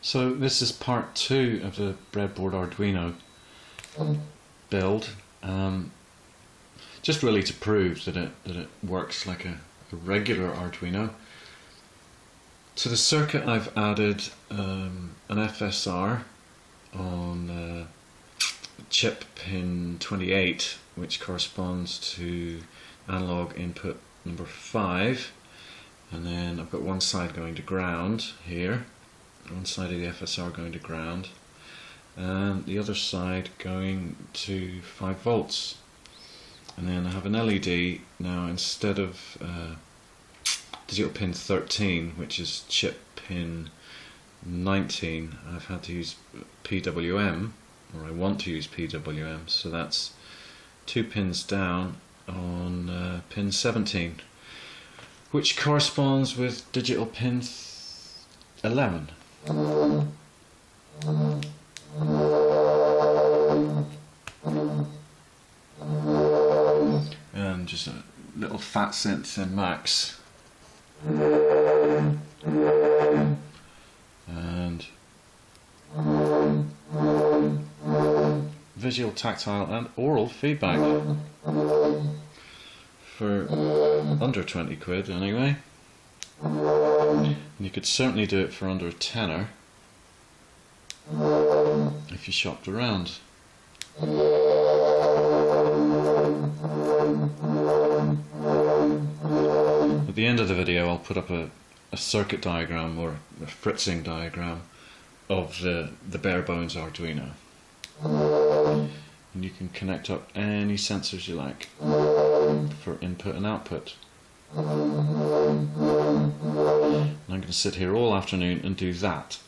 So this is part 2 of the breadboard Arduino build. Just really to prove that it works like a regular Arduino. To the circuit I've added an FSR on chip pin 28, which corresponds to analog input number 5, and then I've got one side going to ground here, one side of the FSR going to ground, and the other side going to 5 volts. And then I have an LED now. Instead of digital pin 13, which is chip pin 19, I've had to use PWM, or I want to use PWM, so that's 2 pins down on pin 17, which corresponds with digital pin 11. And just a little fat synth in max. And visual, tactile and oral feedback for under 20 quid anyway. And you could certainly do it for under a tenner if you shopped around. At the end of the video I'll put up a circuit diagram or a fritzing diagram of the bare bones Arduino. And you can connect up any sensors you like for input and output. And I'm going to sit here all afternoon and do that.